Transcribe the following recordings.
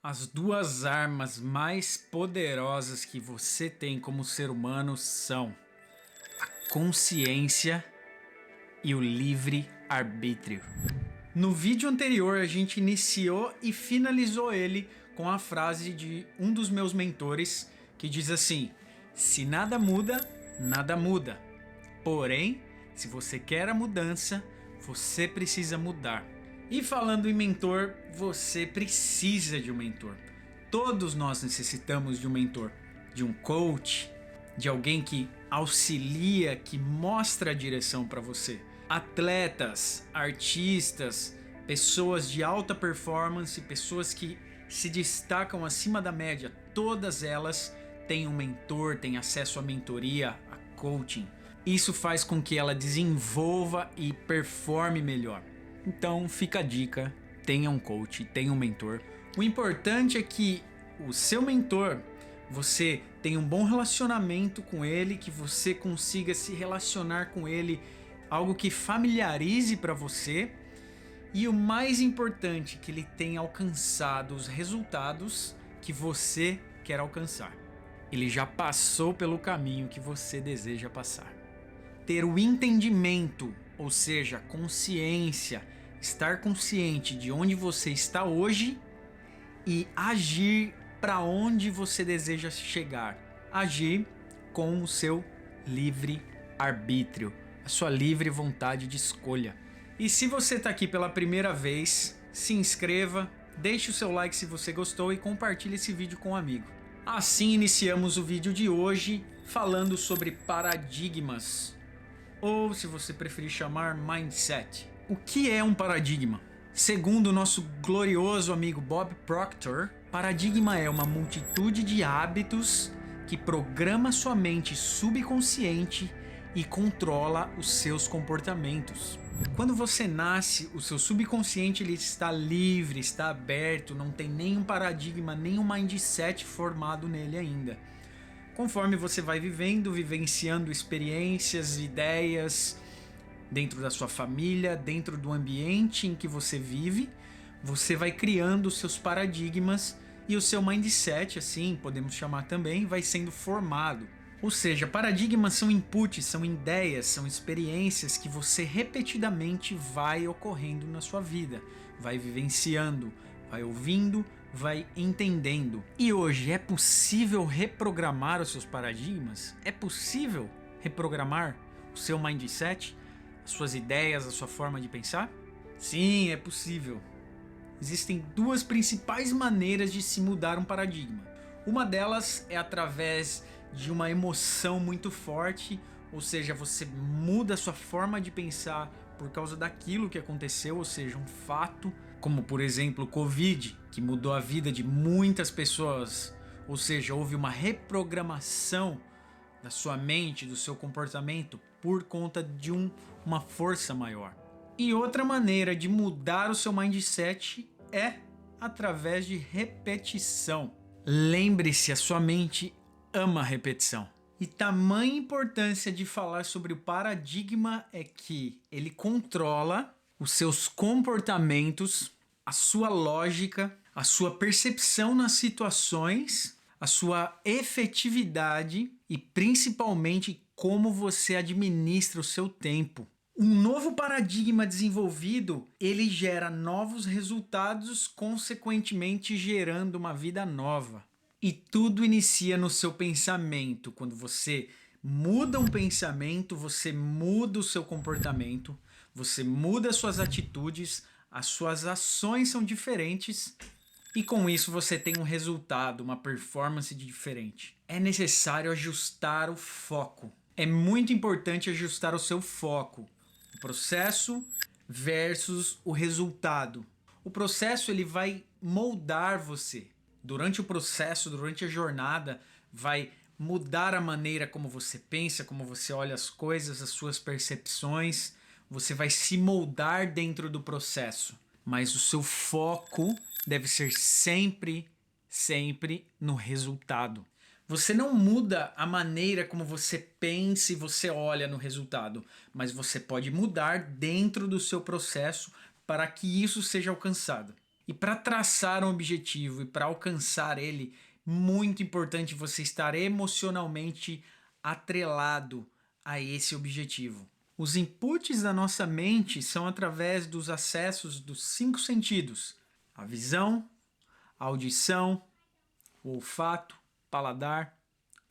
As duas armas mais poderosas que você tem como ser humano são a consciência e o livre-arbítrio. No vídeo anterior, a gente iniciou e finalizou ele com a frase de um dos meus mentores que diz assim: se nada muda, nada muda. Porém, se você quer a mudança, você precisa mudar. E falando em mentor, você precisa de um mentor. Todos nós necessitamos de um mentor, de um coach, de alguém que auxilia, que mostra a direção para você. Atletas, artistas, pessoas de alta performance, pessoas que se destacam acima da média, todas elas têm um mentor, têm acesso à mentoria, a coaching. Isso faz com que ela desenvolva e performe melhor. Então fica a dica, tenha um coach, tenha um mentor. O importante é que o seu mentor, você tenha um bom relacionamento com ele, que você consiga se relacionar com ele, algo que familiarize para você. E o mais importante, que ele tenha alcançado os resultados que você quer alcançar. Ele já passou pelo caminho que você deseja passar. Ter o entendimento, ou seja, consciência, estar consciente de onde você está hoje e agir para onde você deseja chegar. Agir com o seu livre arbítrio, a sua livre vontade de escolha. E se você está aqui pela primeira vez, se inscreva, deixe o seu like se você gostou e compartilhe esse vídeo com um amigo. Assim iniciamos o vídeo de hoje falando sobre paradigmas, ou se você preferir chamar mindset. O que é um paradigma? Segundo o nosso glorioso amigo Bob Proctor, paradigma é uma multitude de hábitos que programa sua mente subconsciente e controla os seus comportamentos. Quando você nasce, o seu subconsciente ele está livre, está aberto, não tem nenhum paradigma, nenhum mindset formado nele ainda. Conforme você vai vivendo, vivenciando experiências, ideias, dentro da sua família, dentro do ambiente em que você vive, você vai criando os seus paradigmas e o seu mindset, assim podemos chamar também, vai sendo formado. Ou seja, paradigmas são inputs, são ideias, são experiências que você repetidamente vai ocorrendo na sua vida, vai vivenciando, vai ouvindo, vai entendendo. E hoje é possível reprogramar os seus paradigmas? É possível reprogramar o seu mindset? Suas ideias, a sua forma de pensar? Sim, é possível. Existem duas principais maneiras de se mudar um paradigma. Uma delas é através de uma emoção muito forte, ou seja, você muda a sua forma de pensar por causa daquilo que aconteceu, ou seja, um fato, como por exemplo o Covid, que mudou a vida de muitas pessoas, ou seja, houve uma reprogramação da sua mente, do seu comportamento por conta de uma força maior. E outra maneira de mudar o seu mindset é através de repetição. Lembre-se, a sua mente ama a repetição. E tamanha importância de falar sobre o paradigma é que ele controla os seus comportamentos, a sua lógica, a sua percepção nas situações, a sua efetividade e principalmente como você administra o seu tempo. Um novo paradigma desenvolvido, ele gera novos resultados, consequentemente gerando uma vida nova. E tudo inicia no seu pensamento. Quando você muda um pensamento, você muda o seu comportamento, você muda as suas atitudes, as suas ações são diferentes e com isso você tem um resultado, uma performance diferente. É necessário ajustar o foco. É muito importante ajustar o seu foco. O processo versus o resultado. O processo ele vai moldar você. Durante o processo, durante a jornada, vai mudar a maneira como você pensa, como você olha as coisas, as suas percepções. Você vai se moldar dentro do processo. Mas o seu foco deve ser sempre, sempre no resultado. Você não muda a maneira como você pensa e você olha no resultado, mas você pode mudar dentro do seu processo para que isso seja alcançado. E para traçar um objetivo e para alcançar ele, muito importante você estar emocionalmente atrelado a esse objetivo. Os inputs da nossa mente são através dos acessos dos 5 sentidos: a visão, a audição, o olfato, paladar,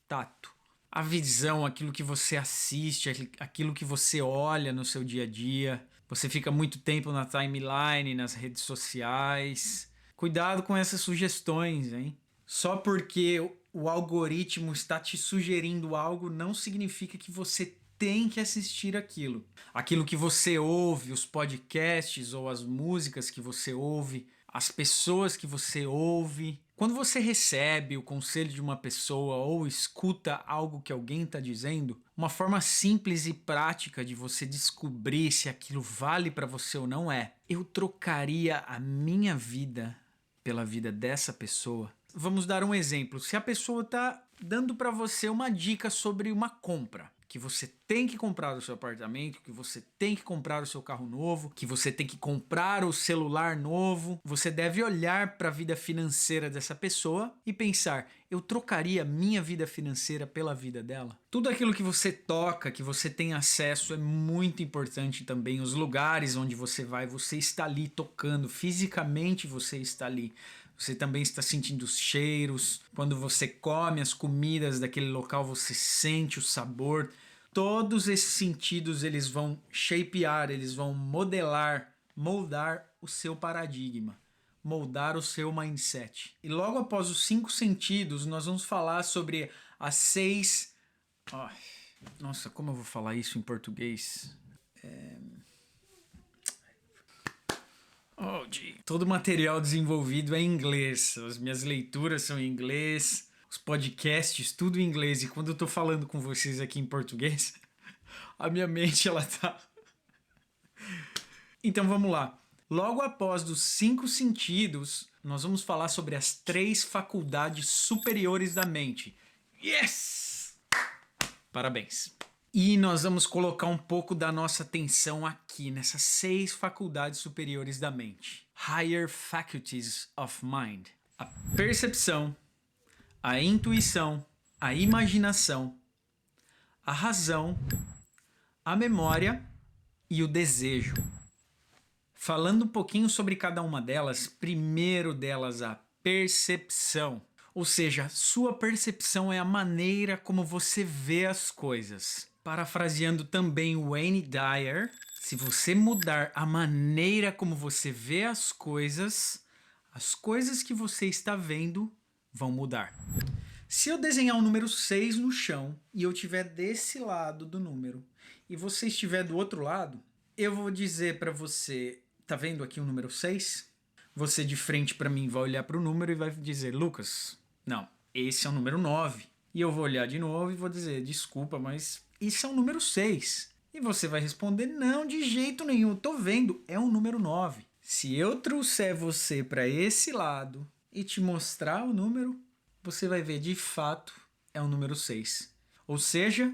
tato. A visão, aquilo que você assiste, aquilo que você olha no seu dia a dia. Você fica muito tempo na timeline, nas redes sociais. Cuidado com essas sugestões, hein? Só porque o algoritmo está te sugerindo algo não significa que você tem que assistir aquilo. Aquilo que você ouve, os podcasts ou as músicas que você ouve, as pessoas que você ouve. Quando você recebe o conselho de uma pessoa ou escuta algo que alguém está dizendo, uma forma simples e prática de você descobrir se aquilo vale para você ou não é: eu trocaria a minha vida pela vida dessa pessoa? Vamos dar um exemplo. Se a pessoa está dando para você uma dica sobre uma compra, que você tem que comprar o seu apartamento, que você tem que comprar o seu carro novo, que você tem que comprar o celular novo, você deve olhar para a vida financeira dessa pessoa e pensar: eu trocaria minha vida financeira pela vida dela? Tudo aquilo que você toca, que você tem acesso, é muito importante também. Os lugares onde você vai, você está ali tocando, fisicamente você está ali. Você também está sentindo os cheiros. Quando você come as comidas daquele local, você sente o sabor. Todos esses sentidos, eles vão shapear, eles vão moldar o seu paradigma, moldar o seu mindset. E logo após os 5 sentidos, nós vamos falar sobre as 6... Nossa, como eu vou falar isso em português? Todo o material desenvolvido é em inglês, as minhas leituras são em inglês, os podcasts, tudo em inglês. E quando eu tô falando com vocês aqui em português, a minha mente, ela tá... Então vamos lá. Logo após dos 5 sentidos, nós vamos falar sobre as 3 faculdades superiores da mente. Yes! Parabéns! E nós vamos colocar um pouco da nossa atenção aqui, nessas 6 faculdades superiores da mente. Higher Faculties of Mind. A percepção, a intuição, a imaginação, a razão, a memória e o desejo. Falando um pouquinho sobre cada uma delas, primeiro delas a percepção. Ou seja, sua percepção é a maneira como você vê as coisas. Parafraseando também Wayne Dyer, se você mudar a maneira como você vê as coisas que você está vendo vão mudar. Se eu desenhar o número 6 no chão e eu estiver desse lado do número e você estiver do outro lado, eu vou dizer para você: tá vendo aqui o número 6? Você de frente para mim vai olhar para o número e vai dizer: Lucas, não, esse é o número 9. E eu vou olhar de novo e vou dizer: desculpa, mas isso é o número 6. E você vai responder: não, de jeito nenhum, eu tô vendo, é o número 9. Se eu trouxer você para esse lado e te mostrar o número, você vai ver, de fato, é o número 6. Ou seja,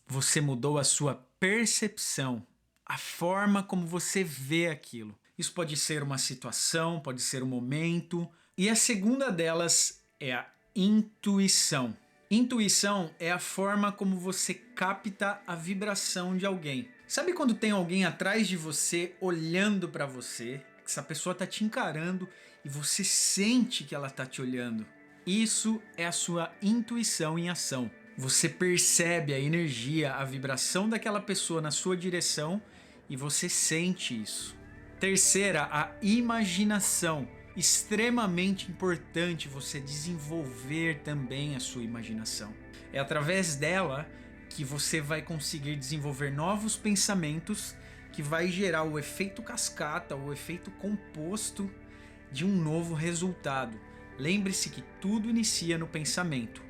você mudou a sua percepção, a forma como você vê aquilo. Isso pode ser uma situação, pode ser um momento. E a segunda delas é a intuição. Intuição é a forma como você capta a vibração de alguém. Sabe quando tem alguém atrás de você, olhando para você? Essa pessoa está te encarando e você sente que ela está te olhando. Isso é a sua intuição em ação. Você percebe a energia, a vibração daquela pessoa na sua direção e você sente isso. Terceira, a imaginação. Extremamente importante você desenvolver também a sua imaginação. É através dela que você vai conseguir desenvolver novos pensamentos, que vai gerar o efeito cascata, o efeito composto de um novo resultado. Lembre-se que tudo inicia no pensamento.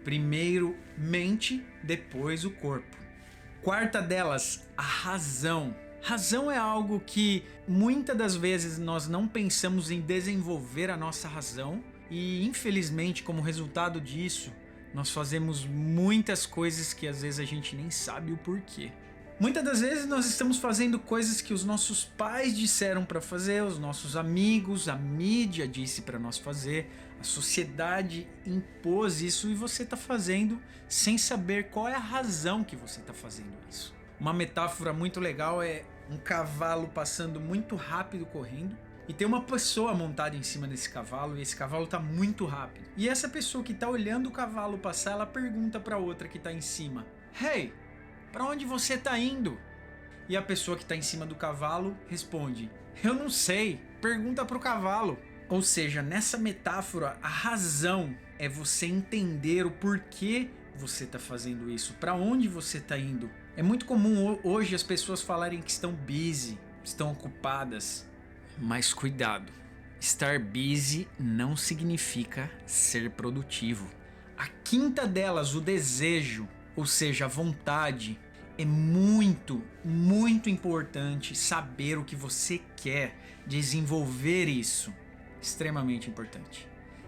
Primeiro mente, depois o corpo. Quarta delas, a razão. Razão é algo que muitas das vezes nós não pensamos em desenvolver a nossa razão e, infelizmente, como resultado disso, nós fazemos muitas coisas que às vezes a gente nem sabe o porquê. Muitas das vezes nós estamos fazendo coisas que os nossos pais disseram para fazer, os nossos amigos, a mídia disse para nós fazer, a sociedade impôs isso e você está fazendo sem saber qual é a razão que você está fazendo isso. Uma metáfora muito legal é um cavalo passando muito rápido correndo e tem uma pessoa montada em cima desse cavalo e esse cavalo está muito rápido. E essa pessoa que está olhando o cavalo passar, ela pergunta para outra que está em cima: "Hey, para onde você tá indo?" E a pessoa que está em cima do cavalo responde: "Eu não sei, pergunta pro cavalo." Ou seja, nessa metáfora, a razão é você entender o porquê você está fazendo isso, para onde você está indo. É muito comum hoje as pessoas falarem que estão busy, estão ocupadas. Mas cuidado, estar busy não significa ser produtivo. A quinta delas, o desejo, ou seja, a vontade, é muito importante saber o que você quer, desenvolver isso. Extremamente importante.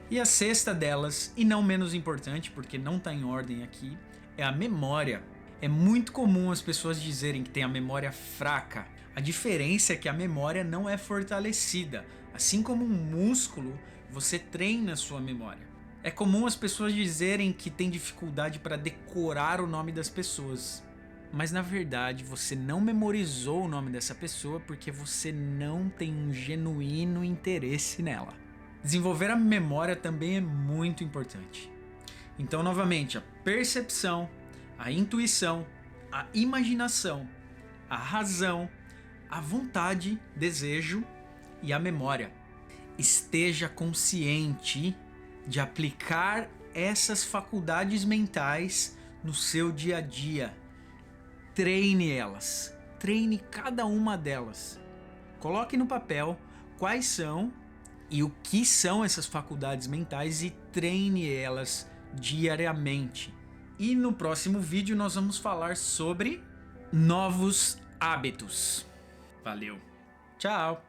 E a sexta delas, e não menos importante, porque não está em ordem aqui, é a memória. É muito comum as pessoas dizerem que tem a memória fraca. A diferença é que a memória não é fortalecida. Assim como um músculo, você treina a sua memória. É comum as pessoas dizerem que tem dificuldade para decorar o nome das pessoas. Mas na verdade você não memorizou o nome dessa pessoa porque você não tem um genuíno interesse nela. Desenvolver a memória também é muito importante. Então, novamente, a percepção, a intuição, a imaginação, a razão, a vontade, desejo e a memória. Esteja consciente de aplicar essas faculdades mentais no seu dia a dia. Treine elas, treine cada uma delas. Coloque no papel quais são e o que são essas faculdades mentais e treine elas diariamente. E no próximo vídeo nós vamos falar sobre novos hábitos. Valeu, tchau!